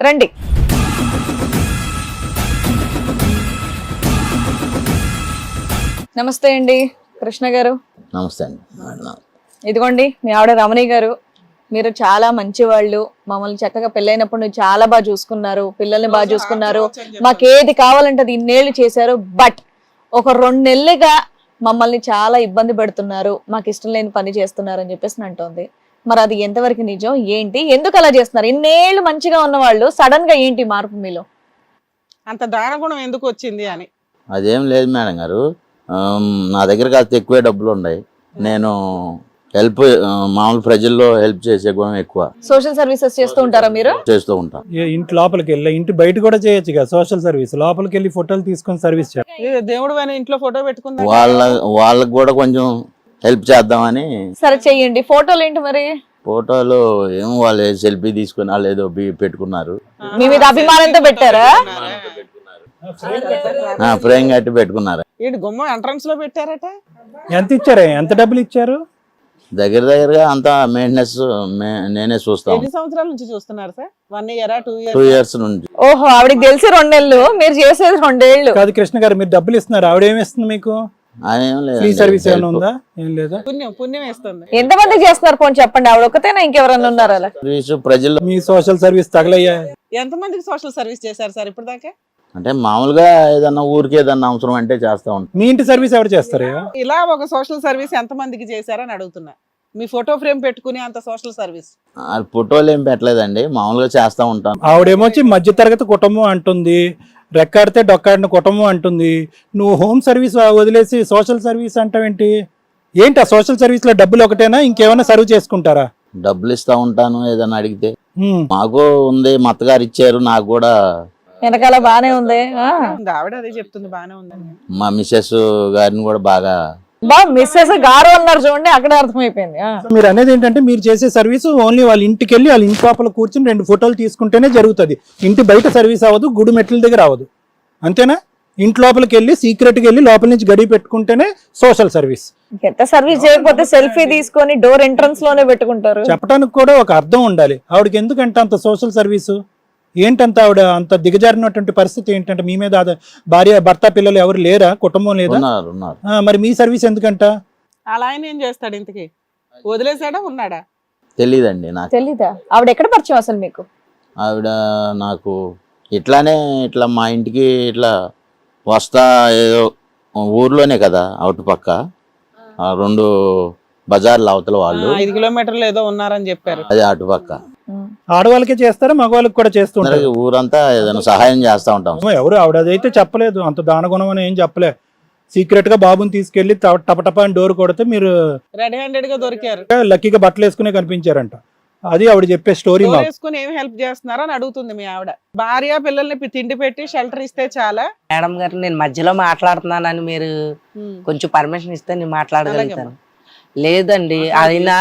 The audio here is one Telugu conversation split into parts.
రండి. నమస్తే అండి కృష్ణ గారు. నమస్తే అండి. ఇదిగోండి మీ ఆవిడ రమణి గారు. మీరు చాలా మంచి వాళ్ళు, మమ్మల్ని చక్కగా పెళ్ళైనప్పుడు నువ్వు చాలా బాగా చూసుకున్నారు, పిల్లల్ని బాగా చూసుకున్నారు, మాకేది కావాలంటే అది ఇన్నేళ్ళు చేశారు. బట్ ఒక 2 నెలలుగా మమ్మల్ని చాలా ఇబ్బంది పెడుతున్నారు, మాకు ఇష్టం లేని పని చేస్తున్నారు అని చెప్పేసి అంటోంది. మరి అది ఎంతవరకు నిజం, ఏంటి, ఎందుకు అలా చేస్తున్నారు? ఇన్నేళ్ళు మంచిగా ఉన్న వాళ్ళు సడన్ గా ఏంటి మార్పు మీలో? అంత దానగుణం ఎందుకు వచ్చింది అని. అదేం లేదు మేడం గారు, నా దగ్గర కాస్త ఎక్కువే డబ్బులు ఉన్నాయి. నేను హెల్ప్ మామూలు ప్రజల్లో హెల్ప్ చేసే గుణం ఎక్కువ. సోషల్ సర్వీసెస్ చేస్తూ ఉంటారా మీరు? చేస్తూ ఉంటాను. ఇంటి లోపలికి వెళ్ళి ఇంటి బయట కూడా చేయొచ్చు కదా సోషల్ సర్వీస్. లోపలికి వెళ్ళి ఫోటోలు తీసుకొని సర్వీస్ చేయాలి. దేవుడు అని ఇంట్లో ఫోటో పెట్టుకుందా? వాళ్ళకి కూడా కొంచెం హెల్ప్ చేద్దామని. సరే చెయ్యండి. ఫోటోలు ఏంటి మరి? ఫోటోలు ఏమో వాళ్ళు సెల్ఫీ తీసుకుని వాళ్ళు ఏదో పెట్టుకున్నారు. మీ మీద అభిమానంతో పెట్టారా? ఫ్రేమ్ కట్టి పెట్టుకున్నారు. ఏంటి గుమ్మ ఎంట్రన్స్ లో పెట్టారట? ఎంత ఇచ్చారు, ఎంత డబ్బులు ఇచ్చారు? దగ్గరగా అంతా మెయింటెనెన్స్ నేనే చూస్తాను. ఎన్ని సంవత్సరాల నుంచి చూస్తున్నారు సార్? 1 year 2 years నుంచి. ఓహో, ఆవిడకి తెలిసి 2 నెలలు, మీరు చేసేది 2 ఏళ్ళు. కాదు కృష్ణ గారు, మీరు డబ్బులు ఇస్తున్నారు, ఆవిడ ఏమి ఇస్తుంది మీకు? ఫ్రీ సర్వీస్ ఏమైనా ఉందా? ఏం లేదా? పుణ్యం వేస్తుంది. ఎంతమంది చేస్తున్నారు పోనీ చెప్పండి. ఆవిడ ఒకతేనా, ఇంకెవరన్నా ఉన్నారా అలా? ప్రజలు మీ సోషల్ సర్వీస్ తగలయ్యా? ఎంతమందికి సోషల్ సర్వీస్ చేశారు సార్ ఇప్పుడు దాకా? అంటే మామూలుగా ఏదన్నా ఊరికి ఏదన్నా అవసరం అంటే చేస్తా ఉంటాం. మీ ఇంటి సర్వీస్ ఎవరు చేస్తారు? ఇలా ఒక సోషల్ సర్వీస్ ఎంతమందికి చేశారని అడుగుతున్నా. మీ ఫోటో ఫ్రేమ్ పెట్టుకుని అంత సోషల్ సర్వీస్. ఫోటోలు ఏం పెట్టలేదండి, మామూలుగా చేస్తా ఉంటాను. ఆవిడేమొచ్చి మధ్యతరగతి కుటుంబం అంటుంది, రెక్కాడితే డొక్కాడిన కుటుంబం అంటుంది. నువ్వు హోమ్ సర్వీస్ వదిలేసి సోషల్ సర్వీస్ అంటావేంటి? ఏంటి ఆ సోషల్ సర్వీస్ లో డబ్బులు ఒకటేనా, ఇంకేమైనా సర్వ్ చేసుకుంటారా? డబ్బులు ఇస్తా ఉంటాను ఏదైనా అడిగితే. మాకు ఉంది, మా అత్తగారు ఇచ్చారు, నాకు కూడా వెనకాల బానే ఉంది. ఆవిడ అదే చెప్తుంది, బానే ఉందని. మా మిస్సెస్ గారిని కూడా బాగా మిస్సెస్ గారు అన్నారు చూడండి, అక్కడే అర్థమైపోయింది. మీరు అనేది ఏంటంటే మీరు చేసే సర్వీస్ ఓన్లీ వాళ్ళ ఇంటికి వెళ్ళి వాళ్ళ ఇంటి లోపల కూర్చుని 2 ఫోటోలు తీసుకుంటేనే జరుగుతుంది. ఇంటి బయట సర్వీస్ అవ్వదు, గుడి మెట్ల దగ్గర అవ్వదు, అంతేనా? ఇంటి లోపలికి వెళ్ళి సీక్రెట్గా వెళ్ళి లోపల నుంచి గడి పెట్టుకుంటేనే సోషల్ సర్వీస్. ఎంత సర్వీస్ చేయకపోతే సెల్ఫీ తీసుకొని డోర్ ఎంట్రన్స్ లోనే పెట్టుకుంటారు. చెప్పడానికి కూడా ఒక అర్థం ఉండాలి. ఆవిడకి ఎందుకంటే అంత సోషల్ సర్వీసు ఏంటంత? ఆవిడ అంత దిగజారినటువంటి పరిస్థితి ఏంటంటే మీ మీద భార్య భర్త పిల్లలు ఎవరు లేరా, కుటుంబం లేదా? మరి మీ సర్వీస్ ఎందుకంట? అలా ఆయన ఏం చేస్తాడు ఇంతకి? వదిలేసాడా, ఉన్నాడా? తెలీదండి నాకు. తెలీదా? ఆవిడ ఎక్కడ పరిచయం అసలు మీకు? ఆవిడ నాకు ఇట్లానే ఇట్లా మా ఇంటికి ఇట్లా వస్తా, ఏదో ఊర్లోనే కదా అవుట్ పక్క 2 బజార్లు అవతల వాళ్ళు 5 kilometers ఏదో ఉన్నారని చెప్పారు. అదే అటుపక్క. ఆడవాళ్ళకే చేస్తారా, మగవాళ్ళకి కూడా చేస్తుంటారు? ఊరంతా ఏదైనా సహాయం చేస్తా ఉంటాం. ఎవరు ఆవిడ అదైతే చెప్పలేదు, అంత దానగుణం అని ఏం చెప్పలే. సీక్రెట్ గా బాబుని తీసుకెళ్లి టపటప అని డోర్ కొడితే మీరు రెడ్ హ్యాండెడ్ గా దొరికారు. లక్కీగా బట్టలు వేసుకునే కనిపించారంట. అది ఆవిడ చెప్పే స్టోరీ. వేసుకుని ఏమి హెల్ప్ చేస్తున్నారో అని అడుగుతుంది మీ ఆవిడ. భార్య పిల్లల్ని తిండి పెట్టి షెల్టర్ ఇస్తే చాలా. మేడం గారు, నేను మధ్యలో మాట్లాడుతున్నానని మీరు కొంచెం పర్మిషన్ ఇస్తే నేను మాట్లాడగలుగుతాను. లేదండి, అయినా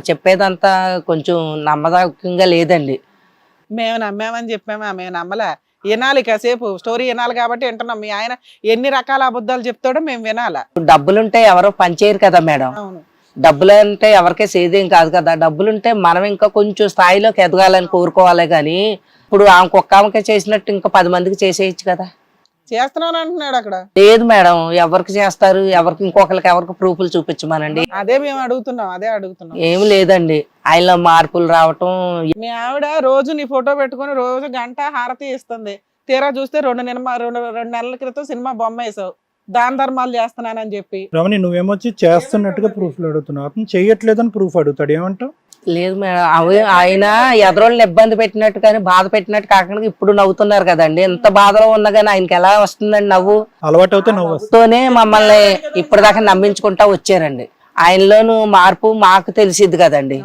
చెప్పేదంతా కొంచెం నమ్మదగ్గంగా లేదండి. మేము నమ్మామని చెప్పామా? మేము నమ్మలే. వినాలి, కాసేపు స్టోరీ వినాలి కాబట్టి వింటున్నాం. మీ ఆయన ఎన్ని రకాల అబద్ధాలు చెప్తాడో మేము వినాలా. డబ్బులుంటే ఎవరో పనిచేయరు కదా మేడం. అవును, డబ్బులు అంటే ఎవరికే సేదేం కాదు కదా. డబ్బులుంటే మనం ఇంకా కొంచెం స్థాయిలోకి ఎదగాలని కోరుకోవాలి. కానీ ఇప్పుడు ఆమెకు ఒక్క ఆమెకే చేసినట్టు ఇంకా 10 మందికి చేసేయచ్చు కదా. చేస్తున్నాను అంటున్నాడు అక్కడ. లేదు మేడం, ఎవరికి చేస్తారు? ఇంకొకరికి ఎవరికి ప్రూఫ్లు చూపించమనండి. అదే మేము అడుగుతున్నాం, అదే అడుగుతున్నాం. ఏమి లేదండి, ఆయనలో మార్పులు రావటం. మీ ఆవిడ రోజు నీ ఫోటో పెట్టుకుని రోజు గంట హారతి ఇస్తుంది. తీరా చూస్తే 2 నెలల క్రితం సినిమా బొమ్మ వేసావు, దాన ధర్మాలు చేస్తున్నానని చెప్పి. రమణి, నువ్వేమొచ్చి చేస్తున్నట్టుగా ప్రూఫ్లు అడుగుతున్నావు, అతను చెయ్యట్లేదని ప్రూఫ్ అడుగుతాడు. ఏమంటావు? లేదు మేడం, ఆయన ఎదరోళ్ళని ఇబ్బంది పెట్టినట్టు కానీ బాధ పెట్టినట్టు కాకుండా ఇప్పుడు నవ్వుతున్నారు కదండి. ఎంత బాధలో ఉన్నా కానీ ఆయనకి ఎలా వస్తుందండి నవ్వు? అలవాటు అవుతే నవ్వు వస్తుంది. తోనే మమ్మల్ని ఇప్పటిదాకా నమ్మించుకుంటా వచ్చారండి. ఆయనలోను మార్పు మాకు తెలిసిద్ది కదండి.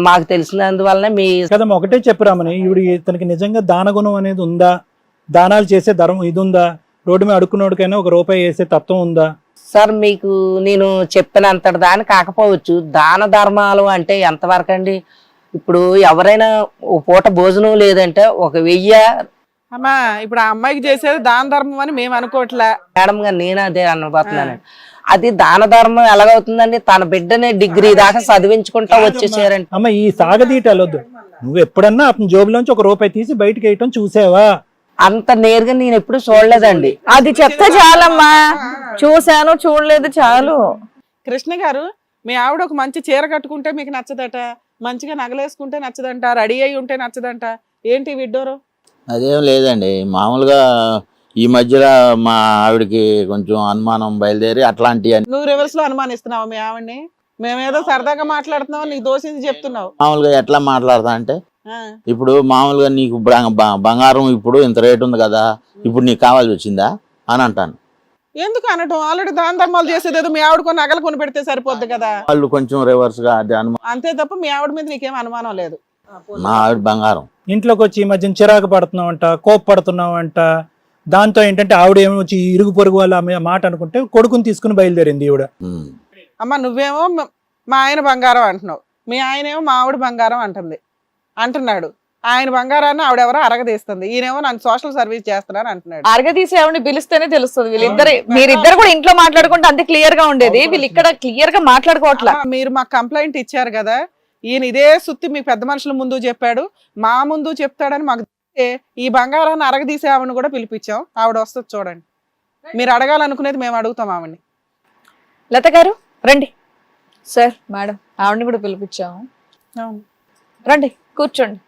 మాకు తెలిసినందువల్లనే మీ కదమ్మా ఒకటే చెప్పురామని, ఈవిడ ఇతనికి నిజంగా దానగుణం అనేది ఉందా? దానాలు చేసే ధర్మం ఇది ఉందా? రోడ్డు మీద అడుక్కున్నోడికైనా 1 రూపాయి వేసే తత్వం ఉందా? సార్, మీకు నేను చెప్పినంతటి దాని కాకపోవచ్చు. దాన ధర్మాలు అంటే ఎంతవరకు అండి? ఇప్పుడు ఎవరైనా ఓ పూట భోజనం లేదంటే 1000. అమ్మా, ఇప్పుడు ఆ అమ్మాయికి చేసేది దాన ధర్మం అని మేము అనుకోవట్లే మేడం గారు. నేను అదే అనబోతున్నాను. అది దాన ధర్మం ఎలాగవుతుందండి? తన బిడ్డని డిగ్రీ దాకా చదివించుకుంటా వచ్చేసారండి. అమ్మ, ఈ సాగదీటాలు వద్దు. నువ్వు ఎప్పుడన్నా అతని జోబులోంచి ఒక రూపాయి తీసి బయటకి వేయటం చూసావా? అంత నేరుగా నేను ఎప్పుడు చూడలేదండి. అది చెప్తే చాలమ్మా, చూశాను చూడలేదు చాలు. కృష్ణ గారు, మీ ఆవిడ ఒక మంచి చీర కట్టుకుంటే మీకు నచ్చదట, మంచిగా నగలేసుకుంటే నచ్చదంట, రెడీ అయి ఉంటే నచ్చదంట, ఏంటి విడ్డోరు? అదేం లేదండి, మామూలుగా ఈ మధ్యలో మా ఆవిడకి కొంచెం అనుమానం బయలుదేరి అట్లాంటి నువ్వు రివర్స్ లో అనుమానిస్తున్నావు మీ ఆవిడ్ని? మేమేదో సరదాగా మాట్లాడుతున్నావు, నీకు దోషించి చెప్తున్నావు. మామూలుగా ఎట్లా మాట్లాడతా అంటే, ఆ, ఇప్పుడు మామూలుగా నీకు బంగారం ఇప్పుడు ఇంత రేటు ఉంది కదా, ఇప్పుడు నీకు కావాల్సి వచ్చిందా అని అంటాను. ఎందుకు అనటం? ఆల్రెడీ దాన ధర్మాలు చేసేదేదో మీ ఆవిడ కొన్ని నగలు కొని పెడితే సరిపోద్ది కదా, వాళ్ళు కొంచెం రివర్స్ గా అది అనుమానం. అంతే తప్ప మీ ఆవిడ మీద నీకేం అనుమానం లేదు. మా ఆవిడ బంగారం. ఇంట్లోకి వచ్చి ఈ మధ్యన చిరాకు పడుతున్నావంట, కోప పడుతున్నావంట. దాంతో ఏంటంటే ఆవిడ ఏమో వచ్చి ఇరుగు పొరుగు వాళ్ళ మాట అనుకుంటే కొడుకుని తీసుకుని బయలుదేరింది ఈవిడ. ఉమ్. అమ్మ, నువ్వేమో మా ఆయన బంగారం అంటున్నావు, మీ ఆయన ఏమో మా ఆవిడ బంగారం అంటున్నాడు. ఆయన బంగారాన్ని ఆవిడెవరో అరగదీస్తుంది, ఈయనేమో నన్ను సోషల్ సర్వీస్ చేస్తున్నాను అంటున్నాడు. అరగదీసి ఆవిడని పిలిస్తేనే తెలుస్తుంది. మీరిద్దరు కూడా ఇంట్లో మాట్లాడుకుంటే అంతే క్లియర్ గా ఉండేది, వీళ్ళు ఇక్కడ క్లియర్ గా మాట్లాడుకోవట్లా. మీరు మాకు కంప్లైంట్ ఇచ్చారు కదా, ఈయన ఇదే సుత్తి మీ పెద్ద మనుషుల ముందు చెప్పాడు, మా ముందు చెప్తాడని మాకు తెలిస్తే ఈ బంగారాన్ని అరగదీసే ఆవిడని కూడా పిలిపించాం. ఆవిడ వస్తుంది చూడండి, మీరు అడగాలనుకునేది మేము అడుగుతాం ఆవిడని. లత గారు రండి. సార్ మేడం ఆవిడని కూడా పిలిపించాము, రండి కూర్చోండి.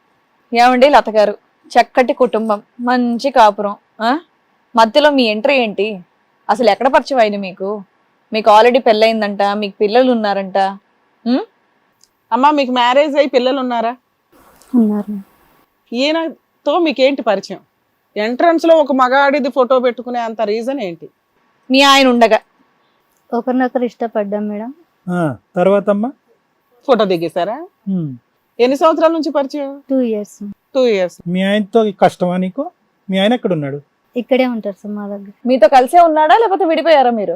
ఏమండి లత గారు, చక్కటి కుటుంబం, మంచి కాపురం, మధ్యలో మీ ఎంట్రీ ఏంటి? అసలు ఎక్కడ పరిచయం అయింది మీకు? మీకు ఆల్రెడీ పెళ్ళయిందంట, మీకు పిల్లలు ఉన్నారంట. అమ్మా, మీకు మ్యారేజ్ అయ్యి పిల్లలు ఉన్నారా? ఉన్నారు. ఈయనతో మీకేంటి పరిచయం? ఎంట్రన్స్ లో ఒక మగాడిది ఫోటో పెట్టుకునే అంత రీజన్ ఏంటి? మీ ఆయన ఉండగా ఒకరినొకరు ఇష్టపడ్డాం మేడం. తర్వాత అమ్మా ఫోటో దిగేశారా? ఎన్ని సంవత్సరాల నుంచి పరిచయం? 2 years. 2 years. మీ ఆయనతో కష్టమా నీకు? మీ ఆయన ఎక్కడ ఉన్నాడు? ఇక్కడే ఉంటారు సార్ మా దగ్గర. మీతో కలిసే ఉన్నాడా లేకపోతే విడిపోయారా? మీరు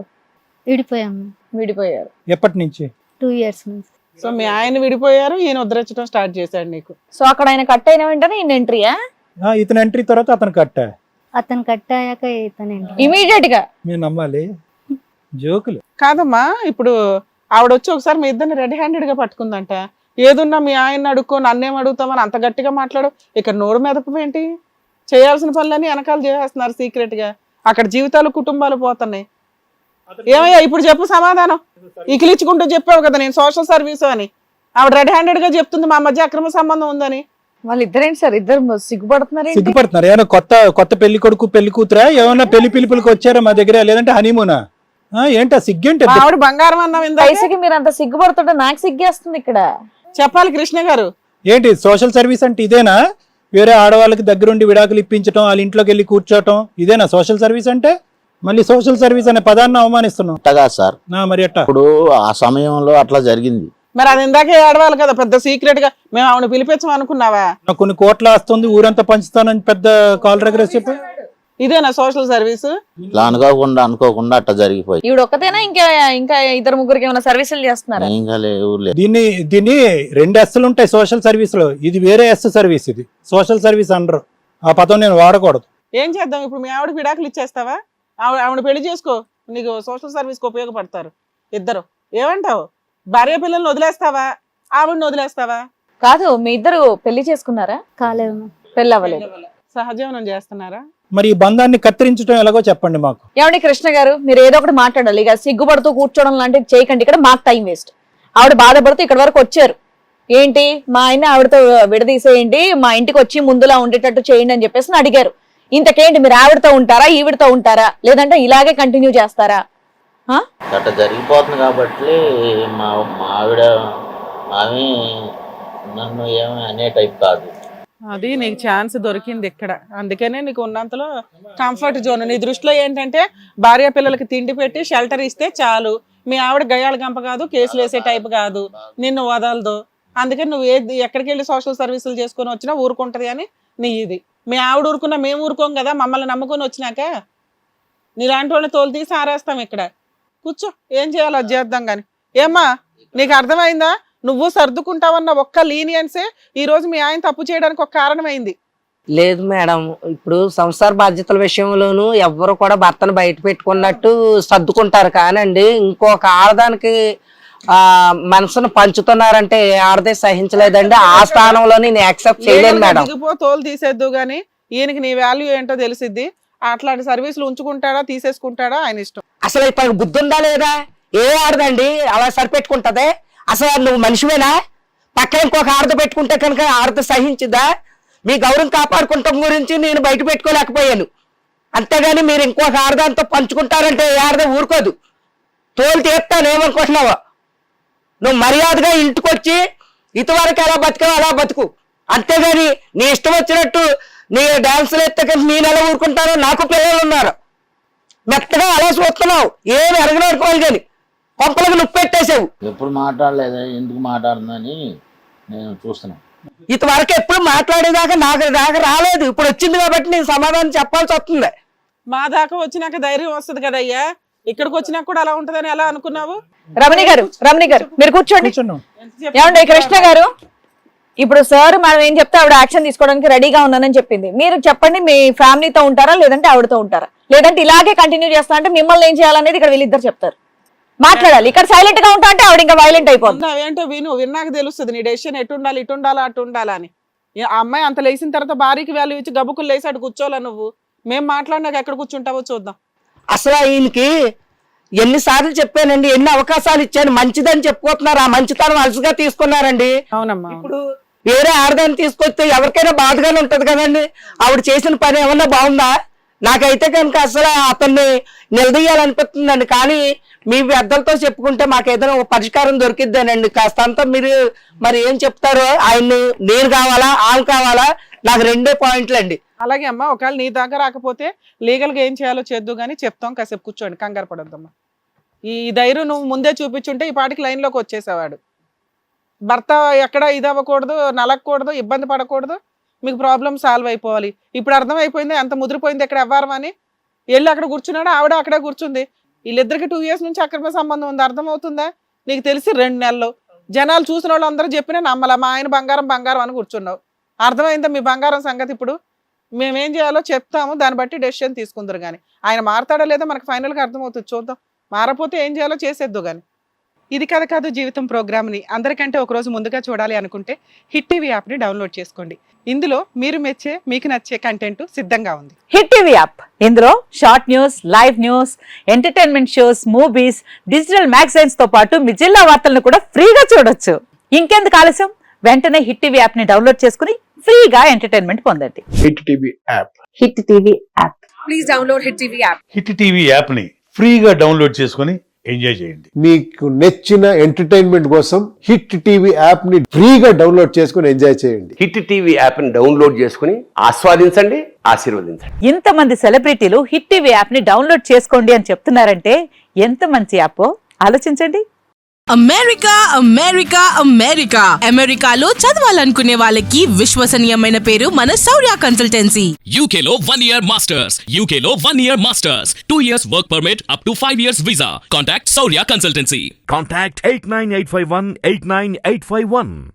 విడిపోయాము. విడిపోయారు. ఎప్పటి నుంచి? 2 years నుంచి. సో మీ ఆయన విడిపోయారు, ఈయన ఉద్ధరించడం స్టార్ట్ చేశాడు నీకు. సో అక్కడ ఆయన కట్ అయిన వెంటనే ఈయన ఎంట్రీయా? ఇతను ఎంట్రీ తర్వాత అతను కట్టా? అతను కట్టాక ఇతనండి. ఇమీడియట్ గా మీరు నమ్మాలి జోకులు కాదమ్మా, ఇప్పుడు ఆవిడ వచ్చి ఒకసారి మీ ఇద్దరిని రెడీ హ్యాండెడ్ గా పట్టుకుందంట. ఏదున్నా మీ ఆయన అడుక్కో, నన్నేం అడుగుతామని అంత గట్టిగా మాట్లాడు. ఇక్కడ నోరు మెదపేంటి? చేయాల్సిన పనులన్నీ వెనకాల చేసేస్తున్నారు సీక్రెట్ గా. అక్కడ జీవితాలు కుటుంబాలు పోతున్నాయి. ఏమయ్యా ఇప్పుడు చెప్పు సమాధానం. ఇకిలిచ్చుకుంటూ చెప్పావు కదా నేను సోషల్ సర్వీస్ అని. ఆవిడ రెడీ హ్యాండెడ్ గా చెప్తుంది మా మధ్య అక్రమ సంబంధం ఉందని. వాళ్ళిద్దరేంటి సార్, ఇద్దరు సిగ్గుపడుతున్నారు? సిగ్గుపడుతున్నారు? ఏమైనా కొత్త పెళ్లి కొడుకు పెళ్లి కూతురా? ఏమన్నా పెళ్లి పిలుపులకు వచ్చారా మా దగ్గర? లేదంటే హనీమూనా? ఏంటా సిగ్గేంటి? మా ఆవిడ బంగారం అన్నావు ఇందాక. వయసుకి మీరు అంత సిగ్గుపడుతుంటే నాకు సిగ్గేస్తుంది ఇక్కడ. చెప్పాలి కృష్ణ గారు. ఏంటి సోషల్ సర్వీస్ అంటే ఇదేనా? వేరే ఆడవాళ్ళకి దగ్గరుండి విడాకులు ఇప్పించడం, వాళ్ళ ఇంట్లోకి వెళ్ళి కూర్చోటం, ఇదేనా సోషల్ సర్వీస్ అంటే? మళ్ళీ సోషల్ సర్వీస్ అనే పదాన్ని అవమానిస్తున్నాం. అట్టగా సార్, మరి అట్టా ఇప్పుడు ఆ సమయంలో అట్లా జరిగింది. మరి అది ఇందాకే ఆడవాలి కదా, పెద్ద సీక్రెట్ గా మేము ఆవిడ పిలిపించాం అనుకున్నావా? నాకు కొన్ని కోట్ల వస్తుంది, ఊరంతా పంచుతానని పెద్ద కాల్ దగ్గర చెప్పి ఇదేనా సోషల్ సర్వీస్? ఇట్లా అనుకోకుండా అట్లా జరిగిపోయి. ఈవిడ ఒక్కతేనా ఇంకా ఇద్దరు ముగ్గురికి ఏమైనా సర్వీసులు చేస్తున్నారా? ఇంకా ఊర్లేదు. దీన్ని 2 ఎస్లు ఉంటాయి సోషల్ సర్వీస్ లో. ఇది వేరే ఎస్ సర్వీస్, ఇది సోషల్ సర్వీస్ అనరు. ఆ పదం నేను వాడకూడదు. ఏం చేద్దాం ఇప్పుడు? మీ ఆవిడ విడాకులు ఇచ్చేస్తావా? ఆవిడ పెళ్లి చేసుకో, నీకు సోషల్ సర్వీస్ కి ఉపయోగపడతారు ఇద్దరు. ఏమంటావు? భార్య పిల్లల్ని వదిలేస్తావా, ఆవిడని వదిలేస్తావా? కాదు, మీ ఇద్దరు పెళ్లి చేసుకున్నారా? కాలేదు. పెళ్లి అవ్వలేదు. సహజీవనం చేస్తున్నారా? మరి ఈ బంధాన్ని కత్తిరించడం ఎలాగో చెప్పండి మాకు. ఏమండి కృష్ణ గారు, మీరు ఏదో ఒకటి మాట్లాడాలి. ఇక సిగ్గుపడుతూ కూర్చోవడం లాంటివి చేయకండి. ఇక్కడ మాకు టైం వేస్ట్. ఆవిడ బాధపడుతూ ఇక్కడ వరకు వచ్చారు. ఏంటి మా ఆయన ఆవిడతో విడదీసేయండి, మా ఇంటికి వచ్చి ముందులా ఉండేటట్టు చేయండి అని చెప్పేసి అడిగారు. ఇంతకేంటి, మీరు ఆవిడతో ఉంటారా, ఈవిడతో ఉంటారా, లేదంటే ఇలాగే కంటిన్యూ చేస్తారా? అట్లా జరిగిపోతుంది కాబట్టి మా ఆవిడ ఆమె నన్ను ఏమి అనే టైప్ కాదు. అది నీకు ఛాన్స్ దొరికింది ఇక్కడ, అందుకనే నీకు ఉన్నంతలో కంఫర్ట్ జోన్. నీ దృష్టిలో ఏంటంటే భార్య పిల్లలకి తిండి పెట్టి షెల్టర్ ఇస్తే చాలు. మీ ఆవిడ గయ్యాళ గంప కాదు, కేసులు వేసే టైప్ కాదు, నిన్ను వదలదు. అందుకని నువ్వు ఎక్కడికి వెళ్ళి సోషల్ సర్వీసులు చేసుకొని వచ్చినా ఊరుకుంటది అని నీ ఇది. మీ ఆవిడ ఊరుకున్నా మేము ఊరుకోం కదా, మమ్మల్ని నమ్ముకొని వచ్చినాక నీలాంటి వాళ్ళని తోలు తీసి ఆరేస్తాం. ఇక్కడ కూర్చో, ఏం చేయాలో అది చేద్దాం. కానీ ఏమ్మా నీకు అర్థమైందా? నువ్వు సర్దుకుంటావన్న ఒక్క లీనియన్సే ఈ రోజు మీ ఆయన తప్పు చేయడానికి ఒక కారణమైంది. లేదు మేడం, ఇప్పుడు సంసార బాధ్యతల విషయంలోనూ ఎవ్వరు కూడా భర్తను బయట పెట్టుకున్నట్టు సర్దుకుంటారు. కానండి ఇంకొక ఆడదానికి మనసును పంచుతున్నారంటే ఆడదే సహించలేదండి. ఆ స్థానంలో నేను యాక్సెప్ట్ చేయలేను మేడం. దిగిపో, తోలు తీసేద్దు గానీ ఈయనకి నీ వాల్యూ ఏంటో తెలిసిద్ది. అట్లాంటి సర్వీసులు ఉంచుకుంటాడా తీసేసుకుంటాడా ఆయన ఇష్టం. అసలు ఇప్పుడు బుద్ధి ఉందా లేదా? ఏ ఆడదండి అలా సరిపెట్టుకుంటదే? అసలు నువ్వు మనిషివేనా? పక్కన ఇంకొక ఆడద పెట్టుకుంటే కనుక ఆడద సహించిదా? మీ గౌరవం కాపాడుకుంటాం గురించి నేను బయట పెట్టుకోలేకపోయాను. అంతేగాని మీరు ఇంకొక ఆడదాంతో పంచుకుంటారంటే ఏ ఆడద ఊరుకోదు. తోలు తీస్తాను ఏమనుకుంటున్నావా? నువ్వు మర్యాదగా ఇంటికి వచ్చి ఇటువరకు ఎలా బతుకో అలా బతుకు. అంతేగాని నీ ఇష్టం వచ్చినట్టు నీ డాన్సులు ఎత్తే నేను ఎలా ఊరుకుంటానో? నాకు పిల్లలు ఉన్నారు. మెత్తగా అలా చూస్తున్నావు, ఏమి అరగనడుకోవాలి కానీ కొంపలకు నొప్పి పెట్టేసావు. ఎప్పుడు మాట్లాడలేదు, ఎందుకు మాట్లాడుతుందని నేను చూస్తున్నాను. ఇంతవరకు ఎప్పుడు మాట్లాడేదాకా నాకు రాలేదు. ఇప్పుడు వచ్చింది కాబట్టి నేను సమాధానం చెప్పాల్సి వస్తుంది. మా దాకా వచ్చినాక ధైర్యం వస్తుంది కదయ్యా. ఇక్కడికి వచ్చినాక కూడా అలా ఉంటదని ఎలా అనుకున్నావు? రమణి గారు మీరు కూర్చోండి. కూర్చున్నాం. ఏమండి కృష్ణ గారు, ఇప్పుడు సార్ మనం ఏం చెప్తే ఆవిడ యాక్షన్ తీసుకోవడానికి రెడీగా ఉన్నానని చెప్పింది. మీరు చెప్పండి, మీ ఫ్యామిలీతో ఉంటారా లేదంటే ఆవిడతో ఉంటారా? లేదంటే ఇలాగే కంటిన్యూ చేస్తా అంటే మిమ్మల్ని ఏం చేయాలనేది ఇక్కడ వీళ్ళిద్దరు చెప్తారు. మాట్లాడాలి. ఇక్కడ సైలెంట్ గా ఉంటా అంటే ఆవిడ ఇంకా వైలెంట్ అయిపోతుంది. ఏంటో విన్నాక తెలుస్తుంది నీ డెసిషన్ ఎటు ఉండాలి, ఇటు ఉండాలా అటు ఉండాలా అని. ఆ అమ్మాయి అంత లేచిన తర్వాత భార్యకి వాల్యూ ఇచ్చి గబుకులు లేసి అటు కూర్చోవాలా నువ్వు? మేము మాట్లాడినాక ఎక్కడ కూర్చుంటావో చూద్దాం. అసలు ఈయనకి ఎన్నిసార్లు చెప్పానండి, ఎన్ని అవకాశాలు ఇచ్చాను, మంచిదని చెప్పుకుంటున్నారు. ఆ మంచితనం అలసిగా తీసుకున్నారండి. అవునమ్మా. ఇప్పుడు వేరే ఆడదాన్ని తీసుకొస్తే ఎవరికైనా బాధగానే ఉంటది కదండి. ఆవిడ చేసిన పని ఏమన్నా బాగుందా? నాకైతే కనుక అసలు అతన్ని నిలదీయాలనిపిస్తుందండి. కానీ మీ పెద్దలతో చెప్పుకుంటే మాకు ఏదైనా ఒక పరిష్కారం దొరికిద్దానండి. కాస్తంతా మీరు మరి ఏం చెప్తారో. ఆయన్ని నేను కావాలా ఆమె కావాలా? నాకు రెండే పాయింట్లు అండి. అలాగే అమ్మా, ఒకవేళ నీ దాకా రాకపోతే లీగల్ గా ఏం చేయాలో చేద్దు గానీ చెప్తాం. కాసేపు కూర్చోండి, కంగారు పడొద్దమ్మా. ఈ ధైర్యం నువ్వు ముందే చూపించుంటే ఈ పాటికి లైన్ లోకి వచ్చేసేవాడు. భర్త ఎక్కడ ఇది అవ్వకూడదు, నలగకూడదు, ఇబ్బంది పడకూడదు, మీకు ప్రాబ్లం సాల్వ్ అయిపోవాలి. ఇప్పుడు అర్థమైపోయింది అంత ముదిరిపోయింది ఎక్కడ ఎవ్వరం అని. వెళ్ళి అక్కడ కూర్చున్నాడు, ఆవిడ అక్కడే కూర్చుంది. వీళ్ళిద్దరికి 2 years నుంచి అక్రమ సంబంధం ఉంది. అర్థమవుతుందా? నీకు తెలిసి 2 నెలలు జనాలు చూసిన వాళ్ళు అందరూ చెప్పినా నమ్మలా. మా ఆయన బంగారం బంగారం అని కూర్చున్నావు. అర్థమైందా మీ బంగారం సంగతి? ఇప్పుడు మేమేం చేయాలో చెప్తాము, దాన్ని బట్టి డెసిషన్ తీసుకుందరు. కానీ ఆయన మారతాడో లేదో మనకు ఫైనల్గా అర్థమవుతుంది, చూద్దాం. మారపోతే ఏం చేయాలో చేసేద్దు. కానీ ఇది కథ కాదు జీవితం ప్రోగ్రామ్ని అందరికంటే ఒకరోజు ముందుగా చూడాలి అనుకుంటే హిట్ టీవీ యాప్ని డౌన్లోడ్ చేసుకోండి. ఇందులో మీరు మెచ్చే మీకు నచ్చే కంటెంట్ సిద్ధంగా ఉంది. హిట్ టీవీ యాప్, ఇందులో short news, live news, entertainment shows, movies, digital magazines తో పాటు మీ జిల్లా వార్తలను కూడా ఫ్రీగా చూడొచ్చు. ఇంకెందుకు ఆలస్యం, వెంటనే హిట్ టీవీ యాప్ ని డౌన్లోడ్ చేసుకుని ఫ్రీగా ఎంటర్టైన్మెంట్ పొందండి. Hit TV app. Hit TV app. Please download hit TV app. Hit TV app ని ఫ్రీగా డౌన్లోడ్ చేసుకొని ఎంజాయ్ చేయండి. మీకు నచ్చిన ఎంటర్టైన్మెంట్ కోసం హిట్ టీవీ యాప్ ని ఫ్రీగా డౌన్లోడ్ చేసుకొని ఎంజాయ్ చేయండి. హిట్ టీవీ యాప్ ని డౌన్లోడ్ చేసుకుని ఆస్వాదించండి, ఆశీర్వదించండి. ఇంతమంది సెలబ్రిటీలు హిట్ టీవీ యాప్ ని డౌన్లోడ్ చేసుకోండి అని చెప్తున్నారంటే ఎంత మంచి యాప్ ఆలోచించండి. అమెరికా అమెరికా అమెరికా అమెరికాలో చదవాలనుకునే వాళ్ళకి విశ్వసనీయమైన పేరు మన శౌర్య కన్సల్టెన్సీ. UK లో 1 year masters. UK లో 1 year masters. 2 years work permit up to 5 years visa. Contact Saurya Consultancy. Contact 89851 89851.